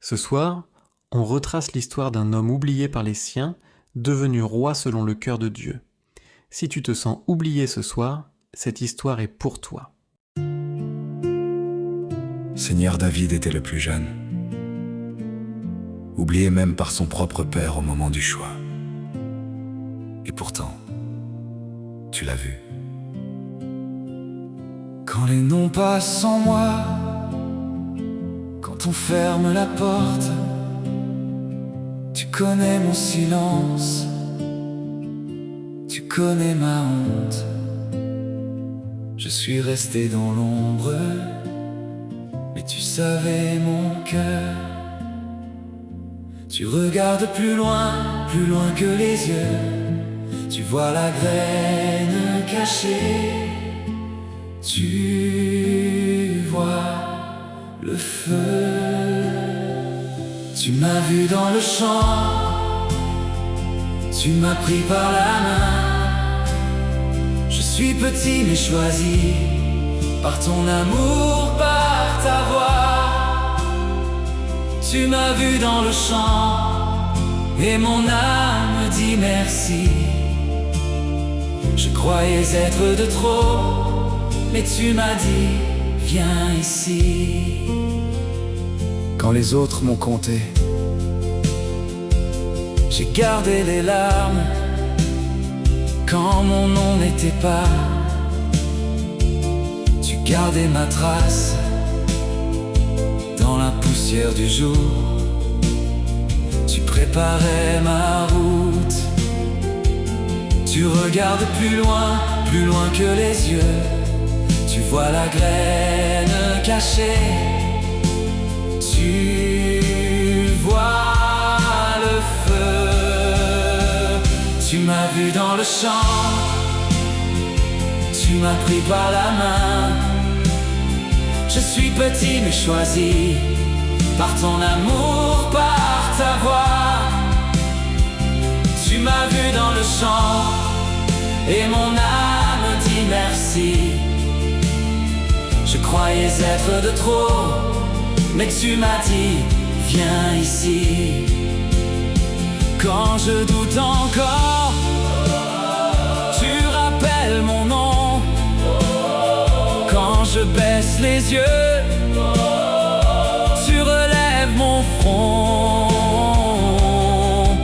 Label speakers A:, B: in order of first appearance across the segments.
A: Ce soir, on retrace l'histoire d'un homme oublié par les siens, devenu roi selon le cœur de Dieu. Si tu te sens oublié ce soir, cette histoire est pour toi.
B: Seigneur David était le plus jeune, oublié même par son propre père au moment du choix. Et pourtant, tu l'as vu. Quand les noms passent sans moi, quand on ferme la porte, tu connais mon silence, tu connais ma honte. Je suis resté dans l'ombre, mais tu savais mon cœur. Tu regardes plus loin que les yeux. Tu vois la graine cachée. Tu vois le feu. Tu m'as vu dans le champ. Tu m'as pris par la main. Je suis petit mais choisi par ton amour, par ta voix. Tu m'as vu dans le champ et mon âme dit merci. Je croyais être de trop, mais tu m'as dit viens ici. Quand les autres m'ont compté, j'ai gardé les larmes. Quand mon nom n'était pas, tu gardais ma trace dans la poussière du jour. Tu préparais ma route. Tu regardes plus loin que les yeux. Tu vois la graine cachée. Tu vois le feu. Tu m'as vu dans le champ. Tu m'as pris par la main. Je suis petit mais choisi par ton amour, par ta voix. Tu m'as vu dans le champ et mon âme dit merci. Je croyais être de trop, mais tu m'as dit viens ici. Quand je doute encore, tu rappelles mon nom. Quand je baisse les yeux, tu relèves mon front.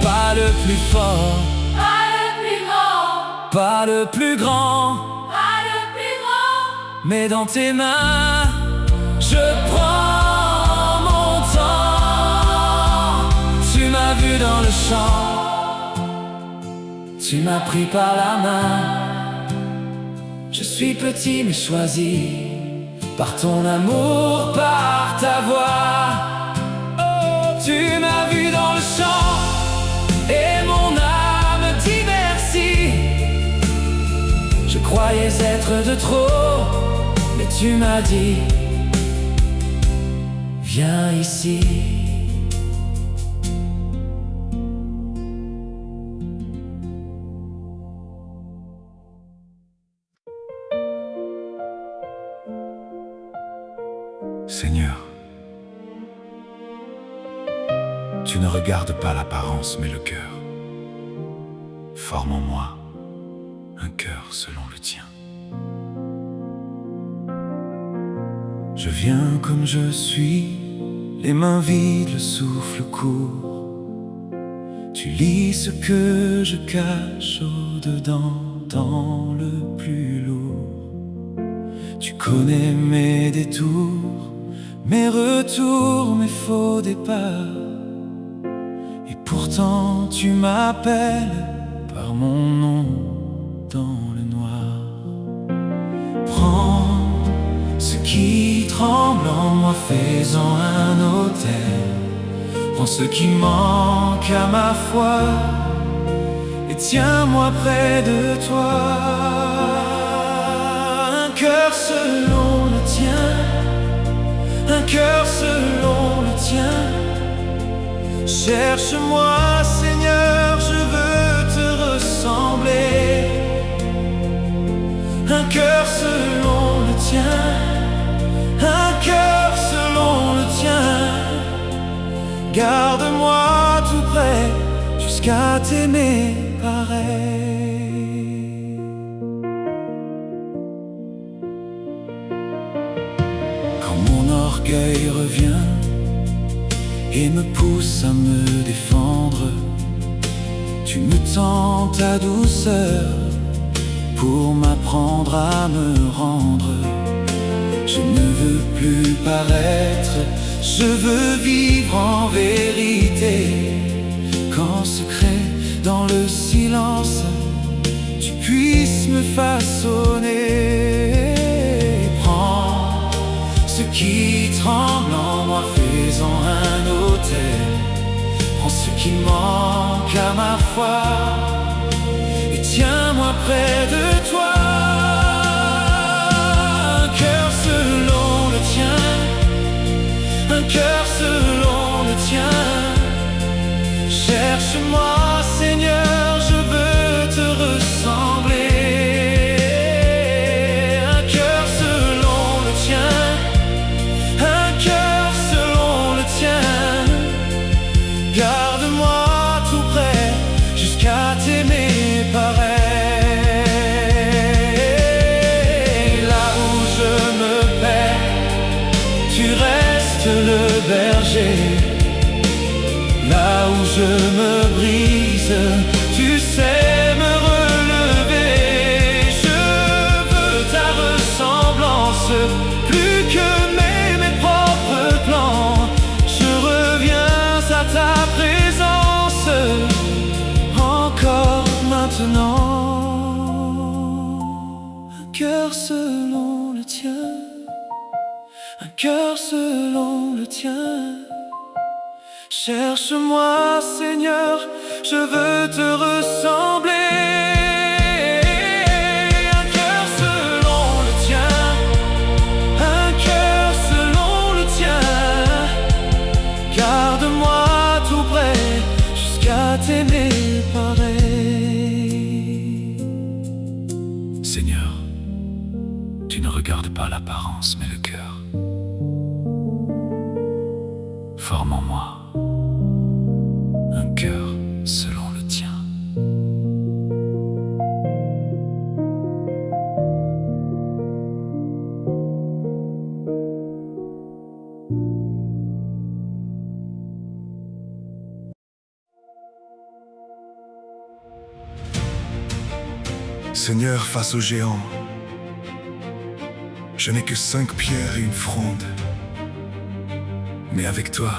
B: Pas le plus fort,
C: pas le plus grand,
B: pas le plus grand,
C: pas le plus grand,
B: mais dans tes mains, je prends mon temps. Tu m'as vu dans le champ, tu m'as pris par la main. Je suis petit mais choisi par ton amour, par ta voix. Oh, tu m'as vu dans le champ et mon âme dit merci. Je croyais être de trop, mais tu m'as dit viens ici. Seigneur, tu ne regardes pas l'apparence mais le cœur. Forme en moi un cœur selon le tien. Je viens comme je suis, les mains vides, le souffle court. Tu lis ce que je cache au-dedans, dans le plus lourd. Tu connais mes détours, mes retours, mes faux départs. Et pourtant tu m'appelles par mon nom dans le noir. Prends ce qui tremble en moi, fais-en un autel. Prends ce qui manque à ma foi et tiens-moi près de toi. Un cœur selon le tien, un cœur selon le tien. Cherche-moi, Seigneur, je veux te ressembler. Un cœur selon le tien, un cœur selon le tien. Garde-moi tout près jusqu'à t'aimer pareil. Quand mon orgueil revient et me pousse à me défendre, tu me tends ta douceur pour m'apprendre à me rendre. Je ne veux plus paraître, je veux vivre en vérité. Qu'en secret, dans le silence, tu puisses me façonner. Prends ce qui tremble en moi, fais-en un autel. Prends ce qui manque à ma foi et tiens-moi près de toi. Un cœur selon le tien, un cœur selon le tien. Cherche-moi, Seigneur, je veux te ressembler. Un cœur selon le tien, un cœur selon le tien. Garde-moi tout près jusqu'à t'aimer pareil. Là où je me perds, tu restes le berger. Là où je me brise, tu sais me relever. Je veux ta ressemblance, plus que mes propres plans. Je reviens à ta présence, encore maintenant. Un cœur selon le tien, un cœur selon le tien. Cherche-moi, Seigneur, je veux te ressembler. Un cœur selon le tien, un cœur selon le tien. Garde-moi tout près jusqu'à t'aimer pareil. Seigneur, tu ne regardes pas l'apparence mais le cœur. Forme en moi un cœur selon le tien.
D: Seigneur, face aux géants, je n'ai que 5 pierres et une fronde. Mais avec toi,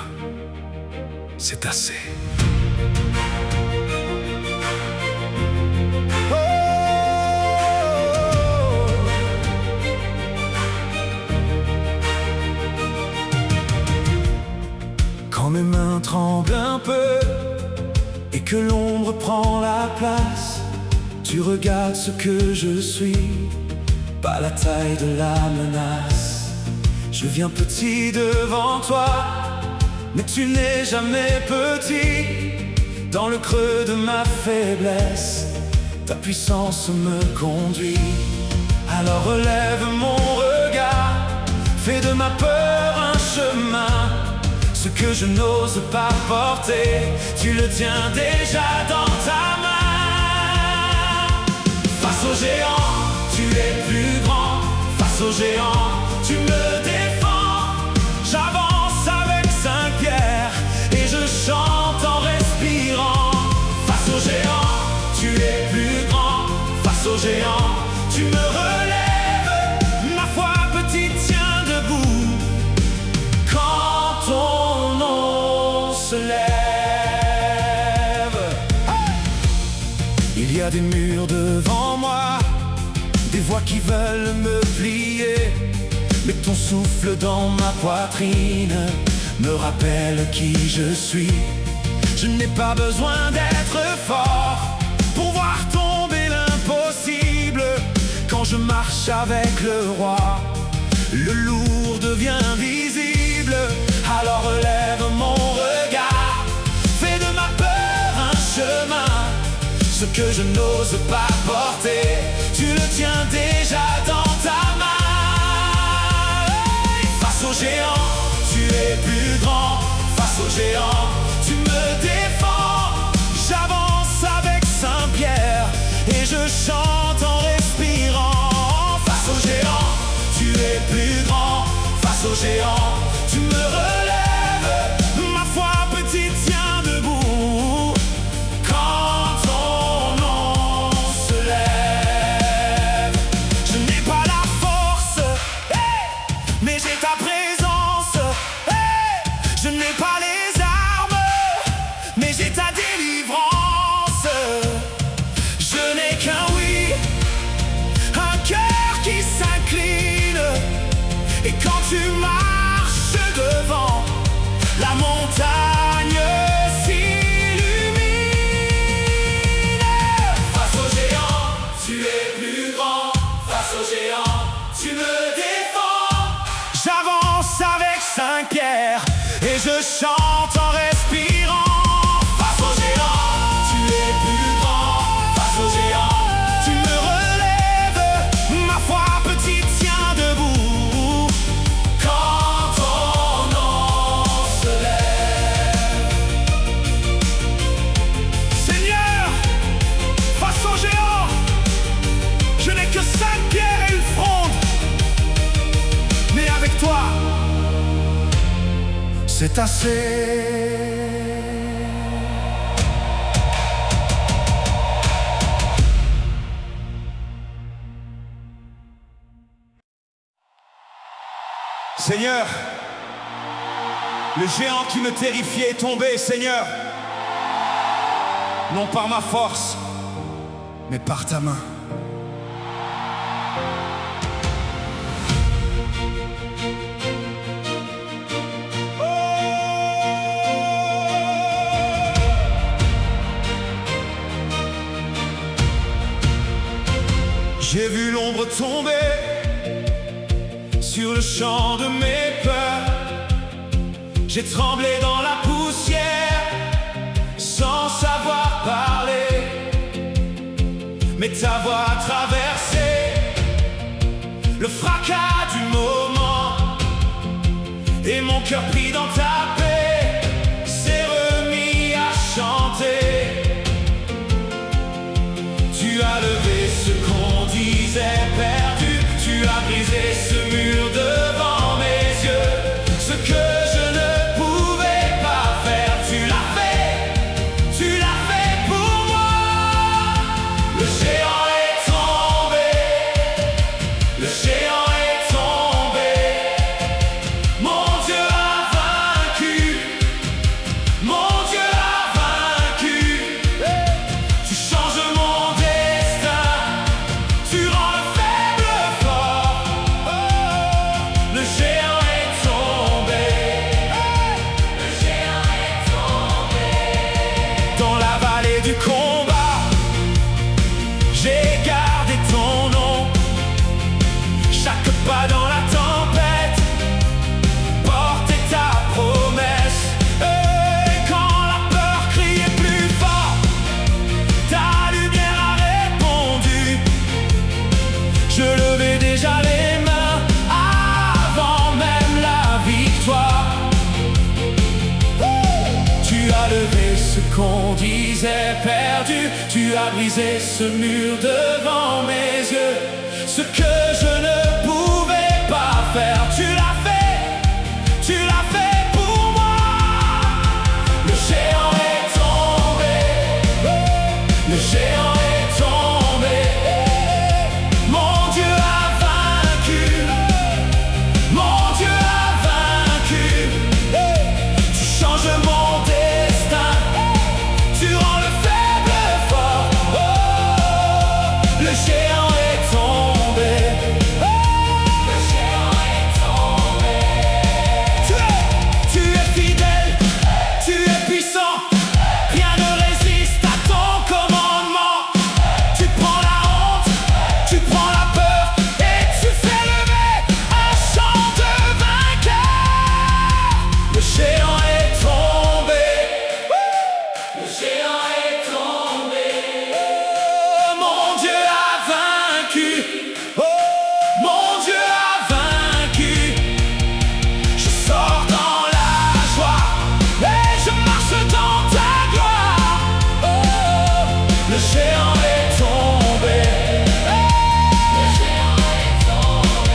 D: c'est assez.
B: Quand mes mains tremblent un peu et que l'ombre prend la place, tu regardes ce que je suis, pas la taille de la menace. Je viens petit devant toi, mais tu n'es jamais petit. Dans le creux de ma faiblesse, ta puissance me conduit. Alors relève mon regard, fais de ma peur un chemin. Ce que je n'ose pas porter, tu le tiens déjà dans ta main. Face aux géants, tu es plus grand. Face aux géants, tu me défends. J'avance avec 5 pierres et je chante en respirant. Face aux géants, tu es plus grand. Face aux géants, tu me relèves. Ma foi petite tient debout quand ton nom se lève. Il y a des murs devant moi, des voix qui veulent me plier, mais ton souffle dans ma poitrine me rappelle qui je suis. Je n'ai pas besoin d'être fort pour voir tomber l'impossible. Quand je marche avec le roi, le lourd devient visible. Alors relève mon regard, fais de ma peur un chemin. Ce que je n'ose pas porter, tu le tiens déjà dans ta main. Face aux géants, tu es plus grand. Face aux géants,
D: c'est assez.
E: Seigneur, le géant qui me terrifiait est tombé, Seigneur. Non par ma force,
D: Mais par ta main.
E: J'ai vu l'ombre tomber sur le champ de mes peurs. J'ai tremblé dans la poussière sans savoir parler. Mais ta voix a traversé le fracas du moment, et mon cœur pris dans ta paix s'est remis à chanter. Tu as levé ce qu'on disait perdu, tu as brisé ce mur devant mes yeux. Ce que je ne pouvais pas faire, tu l'as fait pour moi. Le géant est tombé, le géant est tombé. Mon Dieu a vaincu, mon Dieu a vaincu. Tu changes mon destin, tu rends le faible fort. Oh, le géant est tombé, le géant est tombé. Dans la vallée du combat, j'ai gardé ton nom. Chaque pas dans la tempête portait ta promesse. Et quand la peur criait plus fort, ta lumière a répondu. Je levais déjà les mains avant même la victoire. Tu as levé ce qu'on disait perdu, tu as brisé ce mur devant mes yeux. Ce que je ne pouvais pas faire, tu l'as fait pour moi. Le géant est tombé, le géant est tombé. Mon Dieu a vaincu, mon Dieu a vaincu. Tu changes mon destin, tu rends le faible fort. Oh, le géant est tombé, le géant est tombé. Tu es fidèle, tu es puissant, rien ne résiste à ton commandement. Tu prends la honte, tu prends la peur, et tu fais lever un chant de vainqueur. Le géant est tombé, le géant est tombé. Oh, mon Dieu a vaincu, oh, mon Dieu a vaincu. Je sors dans la joie et je marche dans ta gloire. Oh, le géant est tombé, le géant est tombé,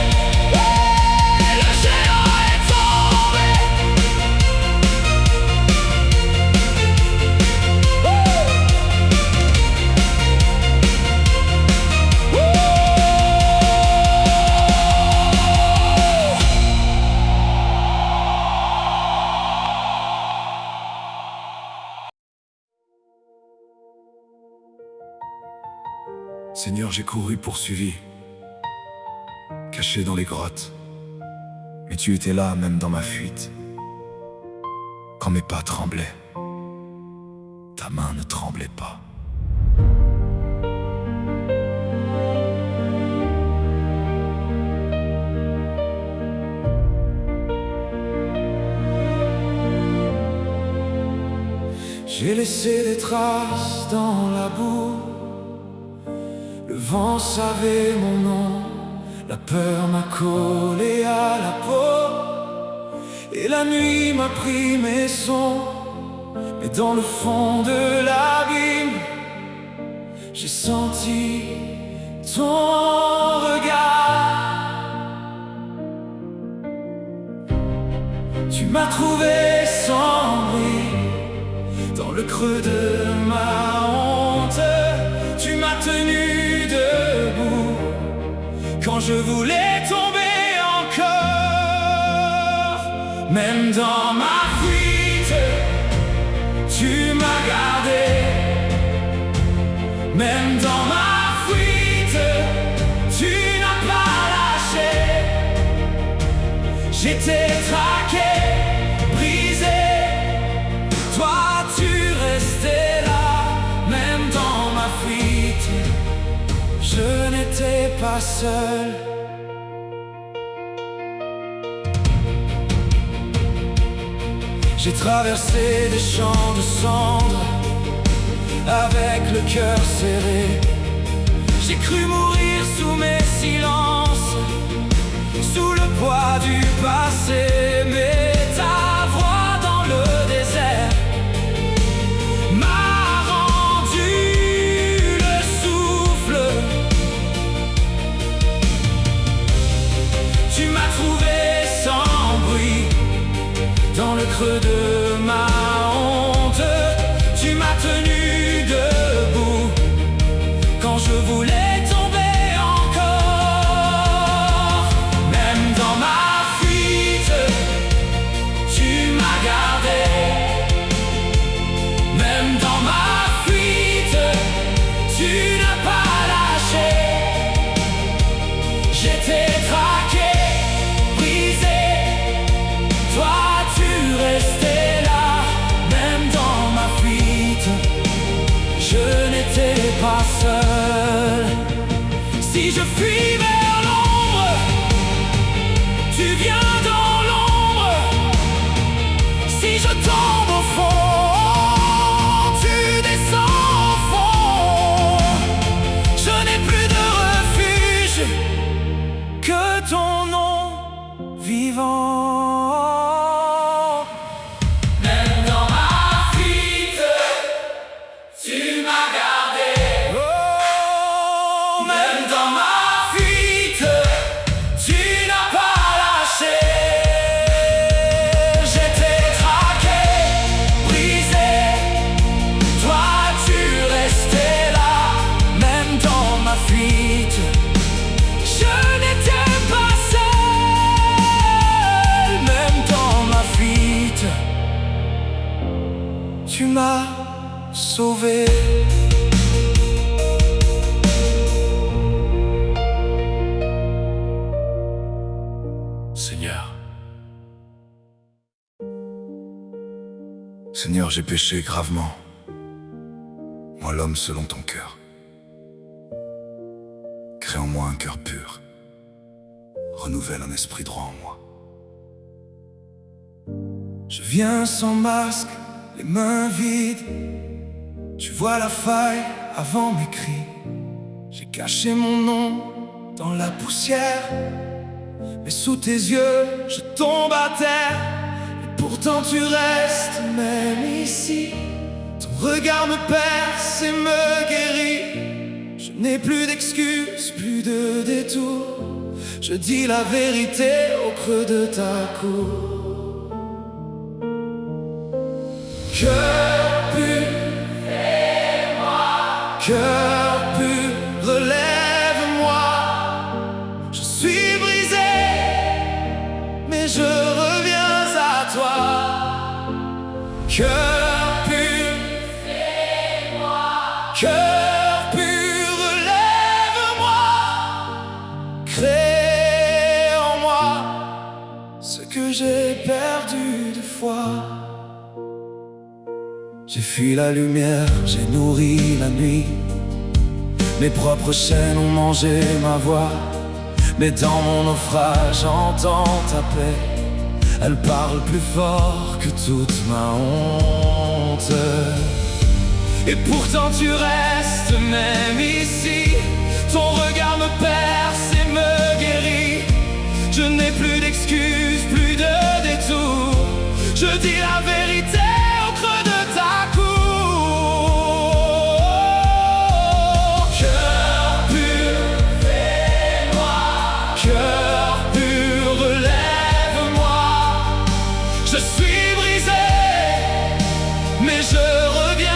E: le géant est tombé.
D: Seigneur, j'ai couru poursuivi, caché dans les grottes. Mais tu étais là même dans ma fuite. Quand mes pas tremblaient, ta main ne tremblait pas.
B: J'ai laissé des traces dans la boue. Le vent savait mon nom, la peur m'a collé à la peau, et la nuit m'a pris mes sons. Mais dans le fond de l'abîme, j'ai senti ton regard. Tu m'as trouvé creux de ma honte, tu m'as tenu debout quand je voulais tomber encore. Même dans ma fuite, tu m'as gardé. Même dans ma fuite, tu n'as pas lâché. J'étais traqué, brisé, toi tu restais là. Même dans ma fuite, je n'étais pas seul. J'ai traversé des champs de cendres avec le cœur serré. J'ai cru mourir sous mes silences, sous le poids du passé. Mais ta voix dans le désert m'a rendu le souffle. Tu m'as trouvé sans bruit dans le creux de ma honte. Tu m'as tenu debout quand je voulais tomber encore. Même dans ma fuite, tu m'as gardé. Même dans ma fuite, tu n'as pas lâché. J'étais traqué, brisé, toi tu restais là. Même dans ma fuite, je n'étais pas seul. Si je fuis vers l'ombre, tu viens dans l'ombre. Si je tombe au fond, tu descends au fond. Je n'ai plus de refuge que ton nom vivant. Même dans ma fuite, tu m'as gardé. Oh, même dans ma fuite, tu n'as pas lâché. J'étais traqué, brisé, toi tu restais là. Même dans ma fuite, je n'étais pas seul. Même dans ma fuite, tu m'as sauvé.
D: Seigneur. Seigneur, j'ai péché gravement. Moi, l'homme selon ton cœur. Crée en moi un cœur pur. Renouvelle un esprit droit en moi.
B: Je viens sans masque, les mains vides. Tu vois la faille avant mes cris. J'ai caché mon nom dans la poussière, mais sous tes yeux, je tombe à terre. Et pourtant tu restes même ici. Ton regard me perce et me guérit. Je n'ai plus d'excuses, plus de détours. Je dis la vérité au creux de ta cour. Cœur pur, fais-moi. Cœur pur, relève-moi. Je suis brisé, mais je reviens à toi. Cœur pur, fais-moi. Cœur pur, relève-moi. Crée en moi ce que j'ai perdu de foi. J'ai fui la lumière, j'ai nourri la nuit. Mes propres chaînes ont mangé ma voix. Mais dans mon naufrage, j'entends ta paix. Elle parle plus fort que toute ma honte. Et pourtant tu restes même ici. Ton regard me perce et me guérit. Je n'ai plus d'excuses, plus de détours. Je dis la vérité au creux de ta cour. Cœur pur, fais-moi. Cœur pur, relève-moi. Je suis brisé, mais je reviens.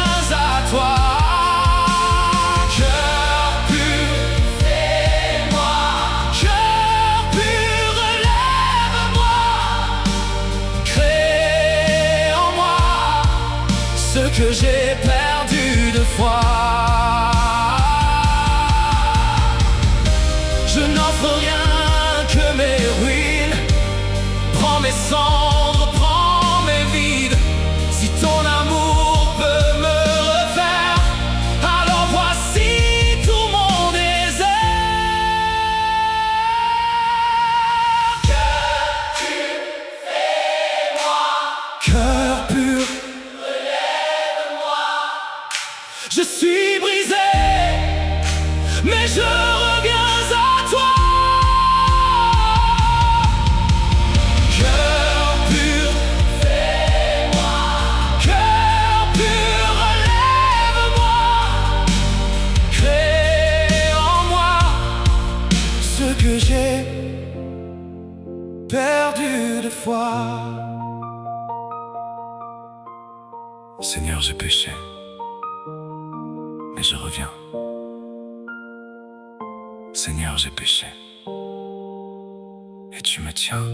E: ce que j'ai perdu de foi. Je n'offre rien que mes ruines. Prends mes cendres, prends mes vides. Si ton amour peut me refaire, alors voici tout mon désert. Cœur pur, fais-moi. Cœur pur, relève-moi. Je suis brisé, mais je reviens à toi. Cœur pur, fais-moi. Cœur pur, relève-moi. Crée en moi ce que j'ai perdu de foi.
D: Seigneur, j'ai péché, mais je reviens. Seigneur, j'ai péché, et tu me tiens.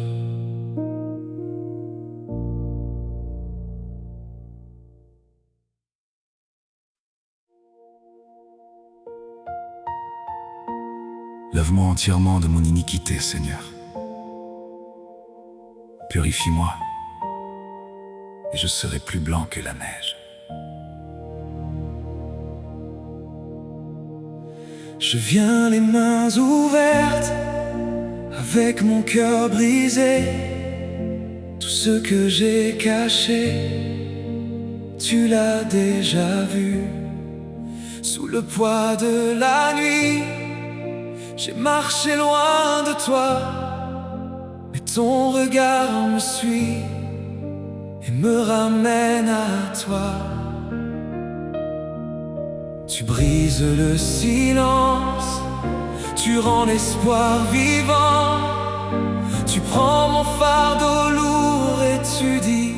D: Lave-moi entièrement de mon iniquité, Seigneur. Purifie-moi, et je serai plus blanc que la neige.
B: Je viens les mains ouvertes, avec mon cœur brisé. Tout ce que j'ai caché, tu l'as déjà vu. Sous le poids de la nuit, j'ai marché loin de toi, mais ton regard me suit et me ramène à toi. Tu brises le silence, tu rends l'espoir vivant. Tu prends mon fardeau lourd et tu dis,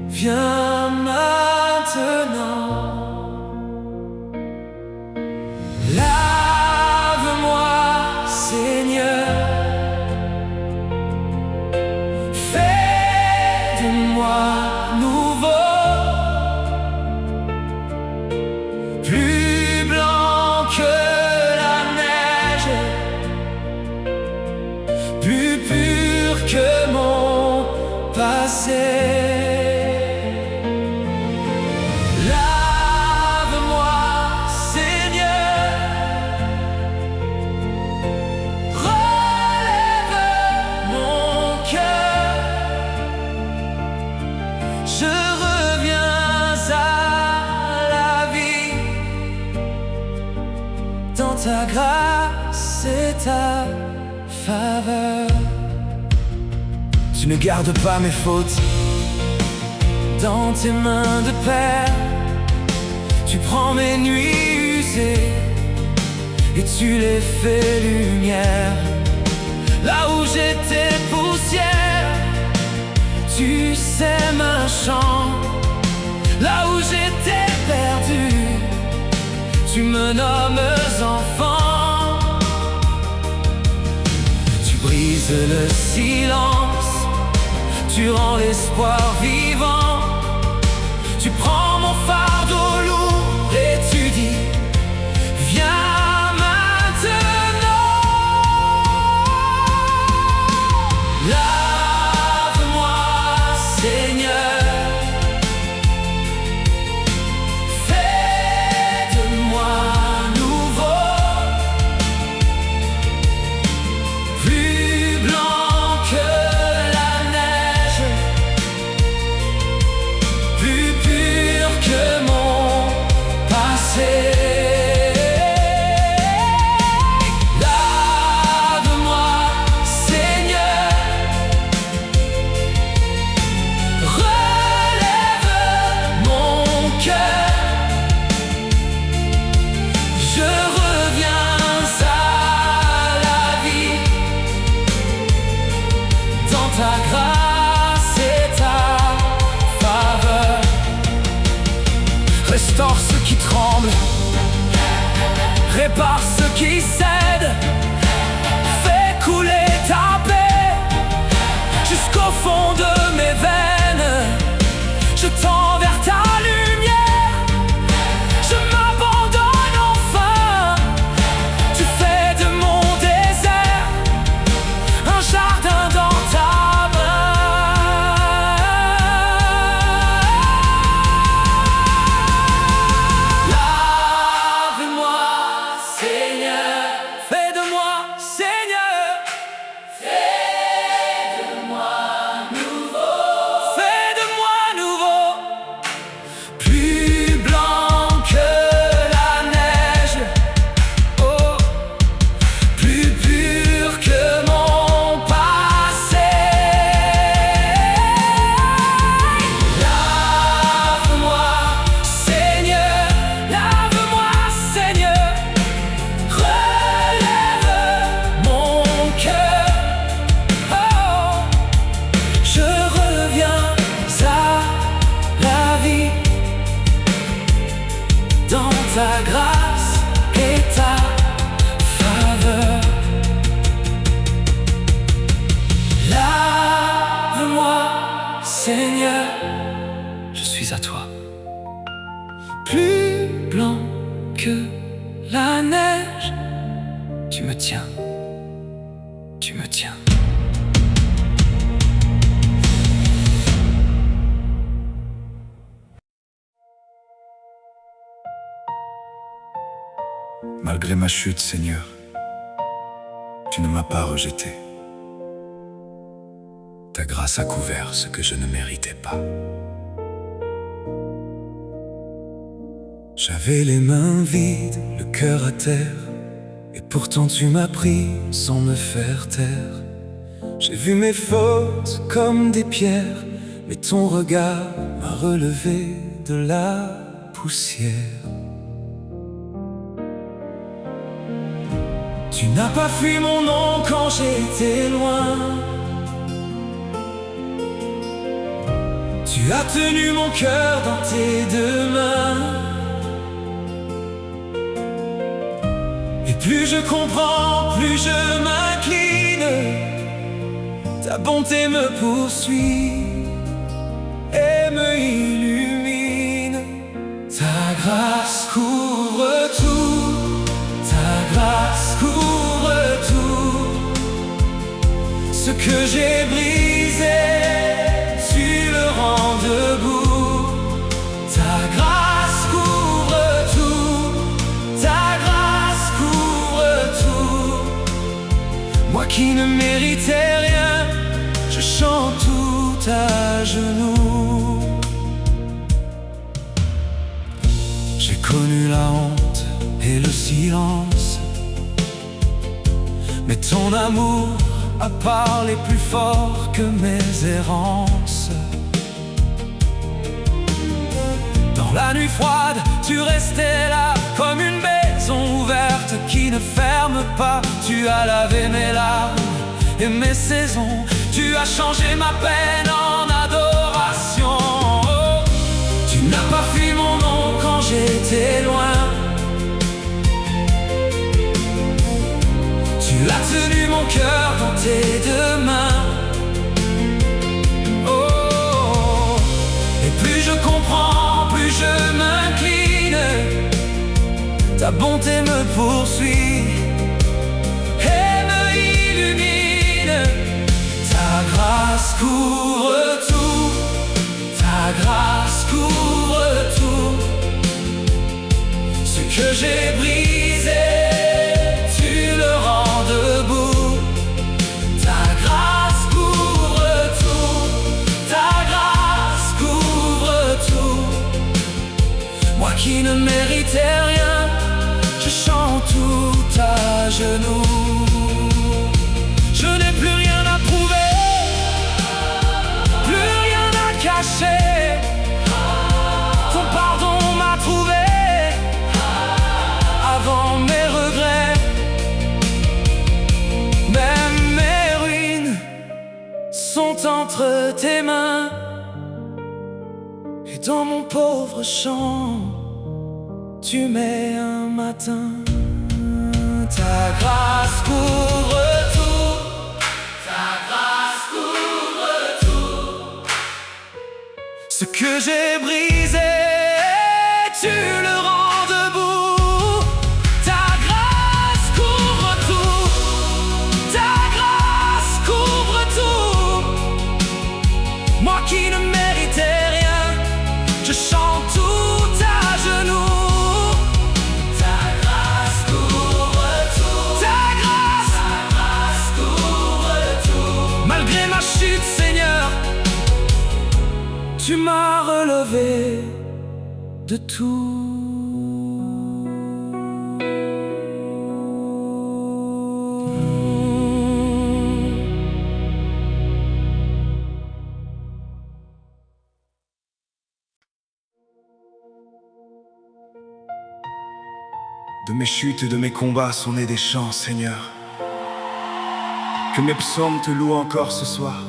B: viens maintenant. Lave-moi, Seigneur. Fais de moi nouveau, plus blanc que la neige, plus pur que mon passé. Lave-moi, Seigneur. Relève mon cœur. Je reviens à la vie, dans ta grâce et ta faveur. Tu ne gardes pas mes fautes dans tes mains de père. Tu prends mes nuits usées et tu les fais lumière. Là où j'étais poussière, tu sèmes un champ. Là où j'étais perdu, tu me nommes enfant. Tu brises le silence, tu rends l'espoir vivant. Tu prends mon fardeau lourd et tu dis, viens maintenant. Lave-moi, Seigneur. Fais de moi nouveau, plus blanc que la neige, plus pur ta grâce et ta faveur. Lave-moi, Seigneur, je suis à toi. Plus blanc que la neige, tu me tiens, tu me tiens.
D: Malgré ma chute, Seigneur, tu ne m'as pas rejeté. Ta grâce a couvert ce que je ne méritais pas. J'avais les mains vides, le cœur à terre, et pourtant tu m'as pris sans me faire taire. J'ai vu mes fautes comme des pierres, mais ton regard m'a relevé de la poussière.
B: Tu n'as pas fui mon nom quand j'étais loin. Tu as tenu mon cœur dans tes deux mains. Et plus je comprends, plus je m'incline. Ta bonté me poursuit et me illumine. Ta grâce couvre tout, ta grâce couvre tout. Ce que j'ai brisé, tu le rends debout. Ta grâce couvre tout, ta grâce couvre tout. Moi qui ne méritais rien, je chante tout à genoux. J'ai connu la honte et le silence, mais ton amour a parlé plus fort que mes errances. Dans la nuit froide, tu restais là comme une maison ouverte qui ne ferme pas. Tu as lavé mes larmes et mes saisons. Tu as changé ma peine en adoration. Oh, tu n'as pas fui mon nom quand j'étais loin. Tu as tenu mon cœur dans tes deux mains. Oh, et plus je comprends, plus je m'incline. Ta bonté me poursuit et me illumine. Ta grâce couvre tout, ta grâce couvre tout. Ce que j'ai brisé, tu le rends debout. Ta grâce couvre tout, ta grâce couvre tout. Moi qui ne méritais rien, je chante tout à genoux. Je n'ai plus rien à prouver, plus rien à cacher. Ton pardon m'a trouvé avant mes regrets. Même mes ruines sont entre tes mains. Et dans mon pauvre champ, tu mets un matin. Ta grâce couvre tout, ta grâce couvre tout. Ce que j'ai brisé, tu le rends debout. Ta grâce couvre tout, ta grâce couvre tout. Moi qui ne méritais rien, je chante tout à genoux. Ta grâce couvre tout, ta grâce couvre tout. Malgré ma chute, Seigneur, tu m'as relevé de tout.
D: De mes chutes et de mes combats sont nés des chants, Seigneur. Que mes psaumes te louent encore ce soir.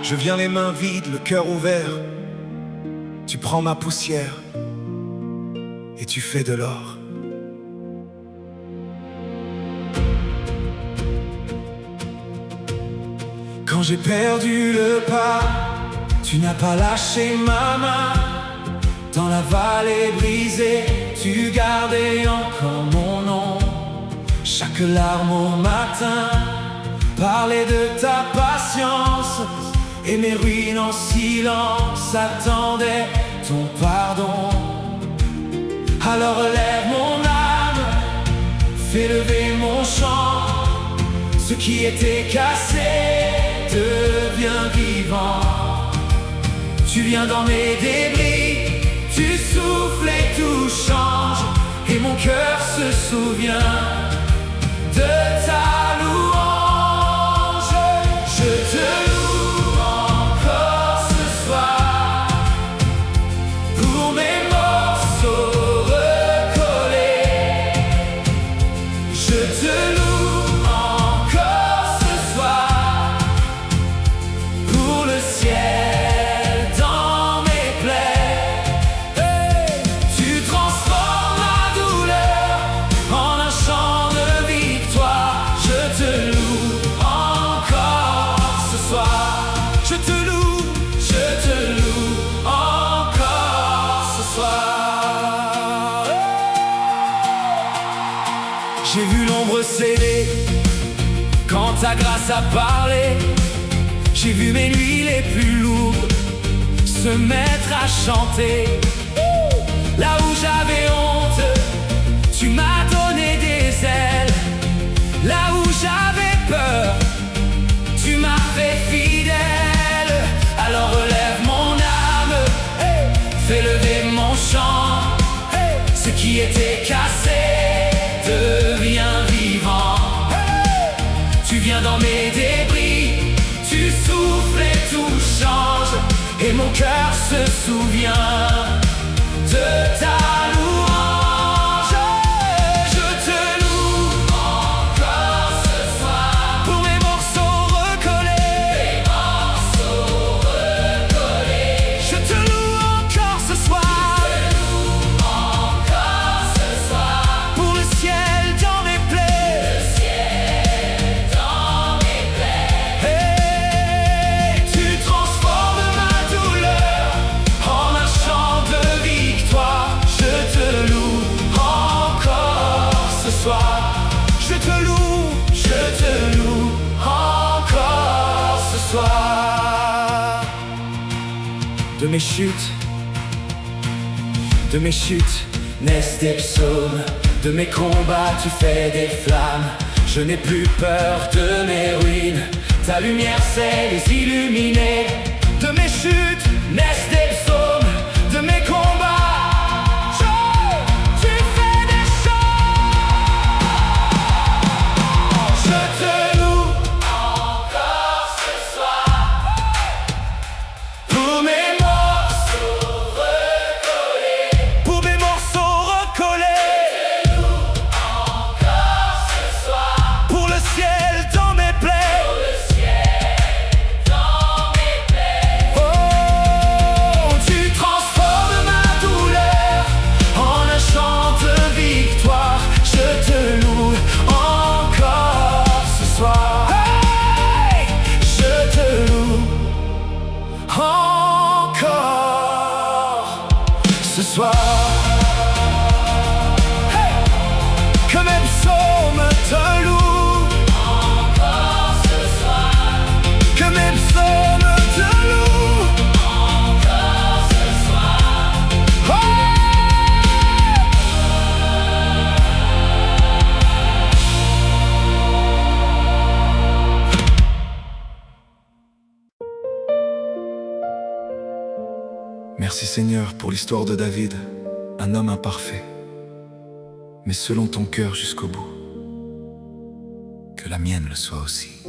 D: Je viens les mains vides, le cœur ouvert. Tu prends ma poussière et tu fais de l'or. Quand j'ai perdu le pas, tu n'as pas lâché ma main. Dans la vallée brisée, tu gardais encore mon nom. Chaque larme au matin parlait de ta patience, et mes ruines en silence attendaient ton pardon. Alors lève mon âme, fais lever mon chant. Ce qui était cassé devient vivant. Tu viens dans mes débris, tu souffles et tout change, et mon cœur se souvient de ta louange. Je te loue encore ce soir pour mes morceaux recollés. Je te loue encore ce soir pour le ciel dans mes plaies. Hey! Tu transformes ma douleur en un chant de victoire. Je te loue encore ce soir. Je te loue encore ce soir. J'ai vu l'ombre céder quand ta grâce a parlé. J'ai vu mes nuits les plus lourdes se mettre à chanter. Là où j'avais honte, tu m'as donné des ailes. Là où j'avais peur, tu m'as fait fidèle. Alors relève mon âme, fais lever mon chant. Ce qui était cassé devient vivant. Tu viens dans mes débris, tu souffles et tout change, et mon cœur se souvient de ta louange. Je te loue encore ce soir pour mes morceaux recollés. Je te loue encore ce soir pour le ciel dans mes plaies. Hey, tu transformes ma douleur en un chant de victoire. Je te loue encore ce soir. Je te loue encore ce soir. De mes chutes naissent des psaumes. De mes combats tu fais des flammes. Je n'ai plus peur de mes ruines, ta lumière sait les illuminer. De mes chutes naissent des psaumes. De mes combats tu fais des chants. Je te loue encore ce soir pour mes morceaux recollés. Pour mes morceaux recollés. Je te loue encore ce soir pour le ciel dans mes plaies. Oh, tu transformes ma douleur en un chant de victoire. Je te loue encore ce soir. Hey! Je te loue encore ce soir. Hey! Que mes psaumes te louent encore ce soir. Que mes psaumes te louent encore ce soir. Oh! Merci Seigneur pour l'histoire de David, un homme imparfait, mais selon ton cœur jusqu'au bout. Que la mienne le soit aussi.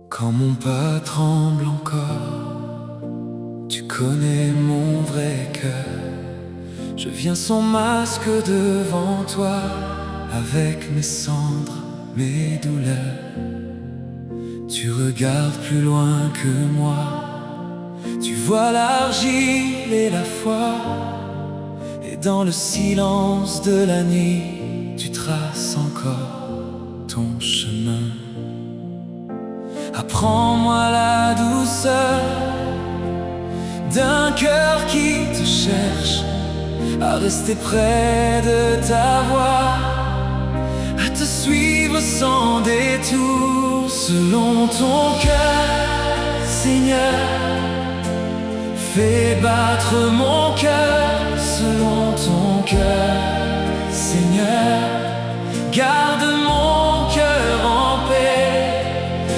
D: Quand mon pas tremble encore, tu connais mon vrai cœur. Je viens sans masque devant toi, avec mes cendres, mes douleurs. Tu regardes plus loin que moi, Tu vois l'argile et la foi, et dans le silence de la nuit, tu traces encore ton chemin. Apprends-moi la douceur d'un cœur qui te cherche, à rester près de ta voix, à te suivre sans détour selon ton cœur, Seigneur. Fais battre mon cœur selon ton cœur, Seigneur. Garde mon cœur en paix.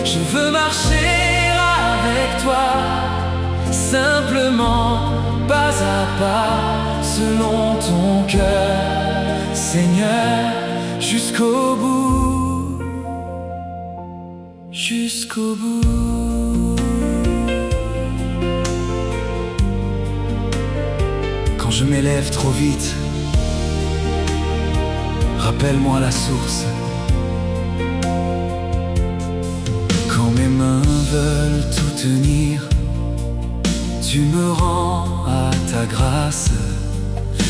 D: Je veux marcher avec toi, simplement, pas à pas, selon ton cœur, Seigneur, jusqu'au bout, jusqu'au bout. Quand je m'élève trop vite, rappelle-moi la source. Quand mes mains veulent tout tenir, tu me rends à ta grâce.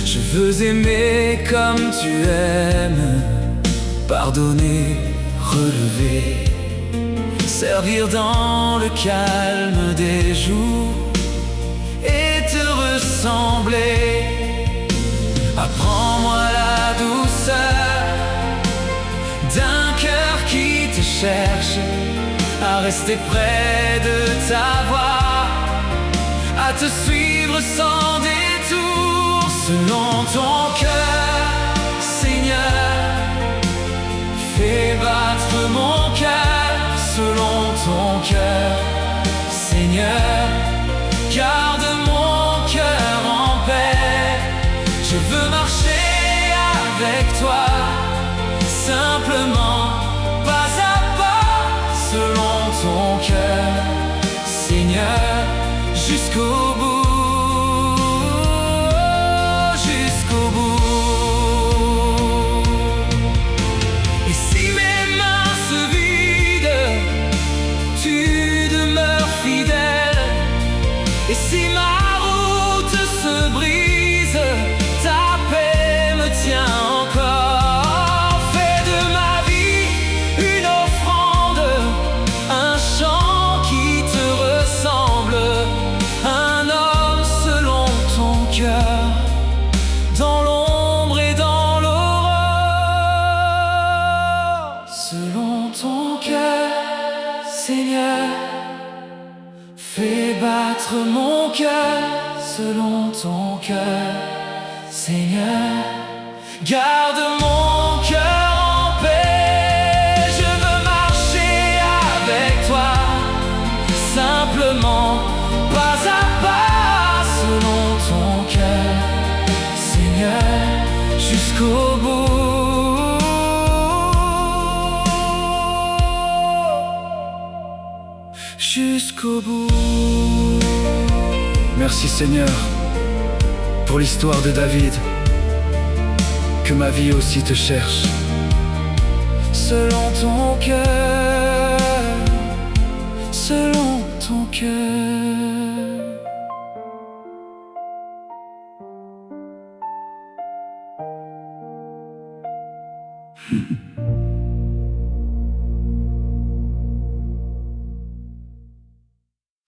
D: Je veux aimer comme tu aimes, pardonner, relever, servir dans le calme des jours et te ressembler. Apprends-moi la douceur d'un cœur qui te cherche, à rester près de ta voix, à te suivre sans détour selon ton cœur, Seigneur. Fais battre mon cœur selon ton cœur, Seigneur. Garde mon cœur en paix. Je veux marcher avec toi, simplement, pas à pas, selon ton cœur, Seigneur, jusqu'au bout, jusqu'au bout. Et si mes mains se vident, tu demeures fidèle. Et si ma route se brise, ta paix me tient encore. Fais de ma vie une offrande, un chant qui te ressemble, un homme selon ton cœur, dans l'ombre et dans l'aurore, selon ton cœur, Seigneur. Fais battre mon cœur selon ton cœur, Seigneur. Garde mon cœur en paix. Je veux marcher avec toi, simplement, pas à pas, selon ton cœur, Seigneur, jusqu'au bout, jusqu'au bout. Merci Seigneur pour l'histoire de David, que ma vie aussi te cherche, selon ton cœur, selon ton cœur.